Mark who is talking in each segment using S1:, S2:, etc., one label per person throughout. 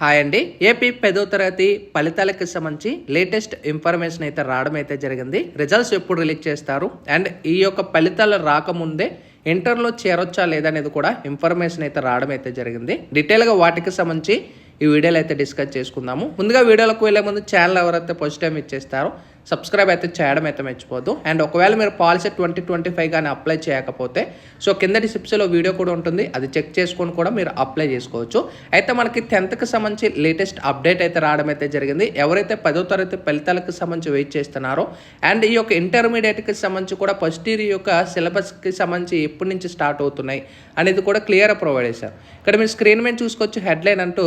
S1: Hi అండి. AP 10వ తరగతి ఫలితాలకు సంబంధించి లేటెస్ట్ ఇన్ఫర్మేషన్ అయితే రావడం అయితే జరిగింది. రిజల్ట్స్ ఎప్పుడు రిలీజ్ చేస్తారు అండ్ ఈ యొక్క ఫలితాలు రాకముందే ఇంటర్లో చేరొచ్చా లేదనేది కూడా ఇన్ఫర్మేషన్ అయితే రావడం అయితే జరిగింది. డీటెయిల్గా వాటికి సంబంధించి ఈ వీడియోలో అయితే డిస్కస్ చేసుకుందాము. ముందుగా వీడియోలకు వెళ్ళే ముందు ఛానల్ ఎవరైతే ఫస్ట్ టైం ఇచ్చేస్తారో సబ్స్క్రైబ్ అయితే చేయడం అయితే మర్చిపోద్దు. అండ్ ఒకవేళ మీరు పాలసీ 2025 కానీ అప్లై చేయకపోతే సో కింద డిస్క్రిప్షన్లో వీడియో కూడా ఉంటుంది, అది చెక్ చేసుకొని కూడా మీరు అప్లై చేసుకోవచ్చు. అయితే మనకి 10th సంబంధించి లేటెస్ట్ అప్డేట్ అయితే రావడం అయితే జరిగింది. ఎవరైతే 10వ తరగతి ఫలితాలకు సంబంధించి వెయిట్ చేస్తున్నారో అండ్ ఈ యొక్క ఇంటర్మీడియట్కి సంబంధించి కూడా ఫస్ట్ ఇయర్ యొక్క సిలబస్కి సంబంధించి ఎప్పటి నుంచి స్టార్ట్ అవుతున్నాయి అనేది కూడా క్లియర్ ప్రొవైడ్ చేశారు. ఇక్కడ మీరు స్క్రీన్ మీద చూసుకోవచ్చు, హెడ్లైన్ అంటూ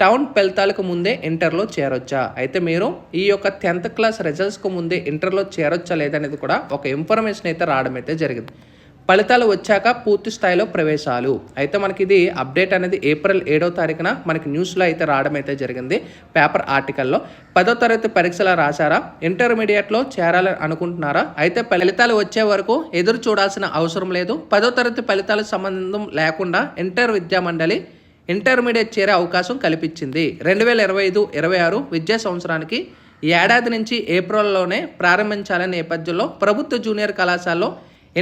S1: టౌన్ ఫలితాలకు ముందే ఇంటర్లో చేరొచ్చా, అయితే మీరు ఈ యొక్క 10th క్లాస్ రిజల్ట్స్కు ముందే ఇంటర్లో చేరొచ్చా లేదనేది కూడా ఒక ఇన్ఫర్మేషన్ అయితే రావడం అయితే జరిగింది. ఫలితాలు వచ్చాక పూర్తి స్థాయిలో ప్రవేశాలు అయితే మనకి ఇది అప్డేట్ అనేది ఏప్రిల్ 7వ తారీఖున మనకి న్యూస్లో అయితే రావడం అయితే జరిగింది. పేపర్ ఆర్టికల్లో 10వ తరగతి పరీక్షలు రాశారా, ఇంటర్మీడియట్లో చేరాలని అనుకుంటున్నారా, అయితే ఫలితాలు వచ్చే వరకు ఎదురు చూడాల్సిన అవసరం లేదు. 10వ తరగతి ఫలితాలకు సంబంధం లేకుండా ఇంటర్ విద్యామండలి ఇంటర్మీడియట్ చేరే అవకాశం కల్పించింది. 2025-26 విద్యా సంవత్సరానికి ఏడాది నుంచి ఏప్రిల్లోనే ప్రారంభించాలనే నేపథ్యంలో ప్రభుత్వ జూనియర్ కళాశాలలో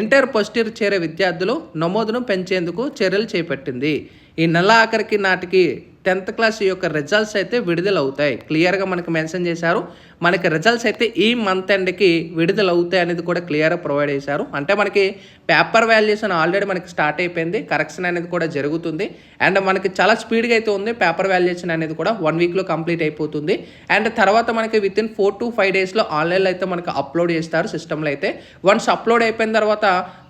S1: ఇంటర్ ఫస్ట్ ఇయర్ చేరే విద్యార్థులు నమోదును పెంచేందుకు చర్యలు చేపట్టింది. ఈ నెల ఆఖరికి నాటికి 10th క్లాస్ యొక్క రిజల్ట్స్ అయితే విడుదలవుతాయి. క్లియర్గా మనకి మెన్షన్ చేశారు. మనకి రిజల్ట్స్ అయితే ఈ మంత్ ఎండ్కి విడుదలవుతాయి అనేది కూడా క్లియర్గా ప్రొవైడ్ చేశారు. అంటే మనకి పేపర్ వాల్యుయేషన్ ఆల్రెడీ మనకి స్టార్ట్ అయిపోయింది, కరెక్షన్ అనేది కూడా జరుగుతుంది అండ్ మనకి చాలా స్పీడ్గా అయితే ఉంది. పేపర్ వాల్యుయేషన్ అనేది కూడా 1 వీక్లో కంప్లీట్ అయిపోతుంది అండ్ తర్వాత మనకి వితిన్ 4 to 5 డేస్లో ఆన్లైన్లో అయితే మనకి అప్లోడ్ చేస్తారు సిస్టంలో. అయితే వన్స్ అప్లోడ్ అయిపోయిన తర్వాత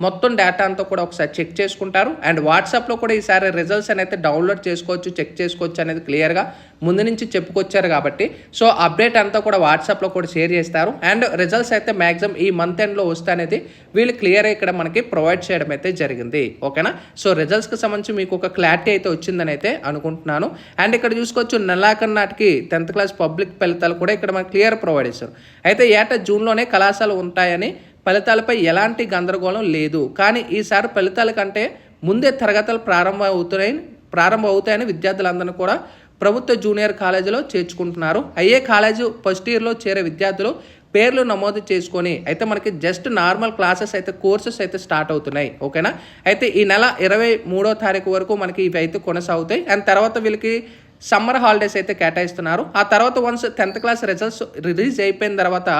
S1: మొత్తం డేటా అంతా కూడా ఒకసారి చెక్ చేసుకుంటారు అండ్ వాట్సాప్లో కూడా ఈసారి రిజల్ట్స్ అనేది డౌన్లోడ్ చేసుకోవచ్చు, చెక్ చేసుకోవచ్చు అనేది క్లియర్గా ముందు నుంచి చెప్పుకొచ్చారు కాబట్టి సో అప్డేట్ అంతా కూడా వాట్సాప్లో కూడా షేర్ చేస్తారు అండ్ రిజల్ట్స్ అయితే మ్యాక్సిమం ఈ మంత్ ఎండ్లో వస్తే అనేది వీళ్ళు క్లియర్గా ఇక్కడ మనకి ప్రొవైడ్ చేయడం అయితే జరిగింది. ఓకేనా, సో రిజల్ట్స్కి సంబంధించి మీకు ఒక క్లారిటీ అయితే వచ్చిందని అయితే అనుకుంటున్నాను. అండ్ ఇక్కడ చూసుకోవచ్చు నెలాఖరు నాటికి 10th క్లాస్ పబ్లిక్ ఫలితాలు కూడా ఇక్కడ మనకి క్లియర్ ప్రొవైడ్ చేశారు. అయితే ఏటా జూన్లోనే కళాశాలలు ఉంటాయని, ఫలితాలపై ఎలాంటి గందరగోళం లేదు, కానీ ఈసారి ఫలితాల కంటే ముందే తరగతులు ప్రారంభం అవుతాయని విద్యార్థులందరూ కూడా ప్రభుత్వ జూనియర్ కాలేజీలో చేర్చుకుంటున్నారు. అయ్యే కాలేజీ ఫస్ట్ ఇయర్లో చేరే విద్యార్థులు పేర్లు నమోదు చేసుకొని అయితే మనకి జస్ట్ నార్మల్ క్లాసెస్ అయితే కోర్సెస్ అయితే స్టార్ట్ అవుతున్నాయి. ఓకేనా, అయితే ఈ నెల 23వ తారీఖు వరకు మనకి ఇవి అయితే కొనసాగుతాయి అండ్ తర్వాత వీళ్ళకి సమ్మర్ హాలిడేస్ అయితే కేటాయిస్తున్నారు. ఆ తర్వాత once 10th class results release అయిపోయిన తర్వాత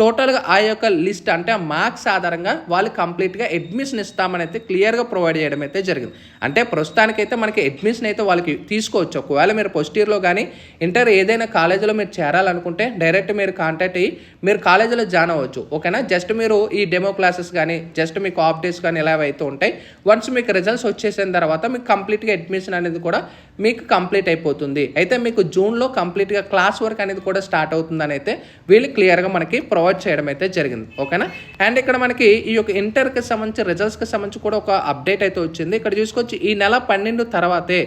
S1: టోటల్గా ఆ యొక్క లిస్ట్ అంటే ఆ మార్క్స్ ఆధారంగా వాళ్ళు కంప్లీట్గా అడ్మిషన్ ఇస్తామని అయితే క్లియర్గా ప్రొవైడ్ చేయడం అయితే జరిగింది. అంటే ప్రస్తుతానికైతే మనకి అడ్మిషన్ అయితే వాళ్ళకి తీసుకోవచ్చు. ఒకవేళ మీరు ఫస్ట్ ఇయర్లో కానీ ఇంటర్ ఏదైనా కాలేజీలో మీరు చేరాలనుకుంటే డైరెక్ట్ మీరు కాంటాక్ట్ అయ్యి మీరు కాలేజీలో జాయిన్ అవ్వచ్చు. ఓకేనా, జస్ట్ మీరు ఈ డెమో క్లాసెస్ కానీ జస్ట్ మీకు ఆఫ్ డేస్ కానీ ఇలా అయితే ఉంటాయి. వన్స్ మీకు రిజల్ట్స్ వచ్చేసిన తర్వాత మీకు కంప్లీట్గా అడ్మిషన్ అనేది కూడా మీకు కంప్లీట్ అయిపోతుంది. అయితే మీకు జూన్లో కంప్లీట్గా క్లాస్ వర్క్ అనేది కూడా స్టార్ట్ అవుతుందని అయితే వీళ్ళు క్లియర్గా మనకి ప్రొవైడ్ చేయడం అయితే జరిగింది. ఓకేనా, అండ్ ఇక్కడ మనకి ఈ యొక్క ఇంటర్కి సంబంధించి రిజల్ట్స్కి సంబంధించి కూడా ఒక అప్డేట్ అయితే వచ్చింది. ఇక్కడ చూసుకోవచ్చు ఈ నెల 12 తర్వాతే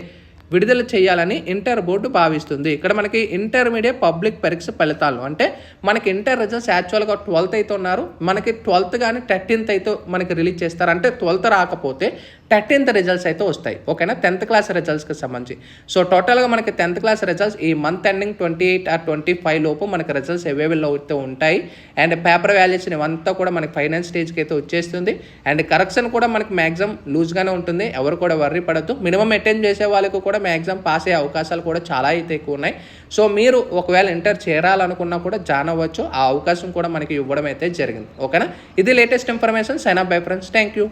S1: విడుదల చేయాలని ఇంటర్ బోర్డు భావిస్తుంది. ఇక్కడ మనకి ఇంటర్మీడియట్ పబ్లిక్ పరీక్ష ఫలితాలు అంటే మనకి ఇంటర్ రిజల్ట్స్ యాక్చువల్గా 12th అయితే ఉన్నారు, మనకి 12th కానీ 13th అయితే మనకి రిలీజ్ చేస్తారు. అంటే 12th రాకపోతే 13th రిజల్ట్స్ అయితే వస్తాయి. ఓకేనా, 10th క్లాస్ రిజల్ట్స్కి సంబంధించి సో టోటల్గా మనకి 10th క్లాస్ రిజల్ట్స్ ఈ మంత్ ఎండింగ్ 28 or 25 లోపు మనకి రిజల్ట్స్ అవైలబుల్ అయితే ఉంటాయి అండ్ పేపర్ వాల్యుయేషన్ ఇవంతా కూడా మనకి ఫైనల్ స్టేజ్కి అయితే వచ్చేస్తుంది అండ్ కరెక్షన్ కూడా మనకి మ్యాక్సిమం లూజ్గానే ఉంటుంది. ఎవరు కూడా వర్రీ పడద్దు. మినిమం అటెండ్ చేసే వాళ్ళకు కూడా మ్యాక్సిమం పాస్ అయ్యే అవకాశాలు కూడా చాలా అయితే ఎక్కువ ఉన్నాయి. సో మీరు ఒకవేళ ఇంటర్ చేరాలనుకున్నా కూడా జాయిన్ అవ్వచ్చు, ఆ అవకాశం కూడా మనకి ఇవ్వడం అయితే జరిగింది. ఓకేనా, ఇది latest information. Sign up bye friends, thank you.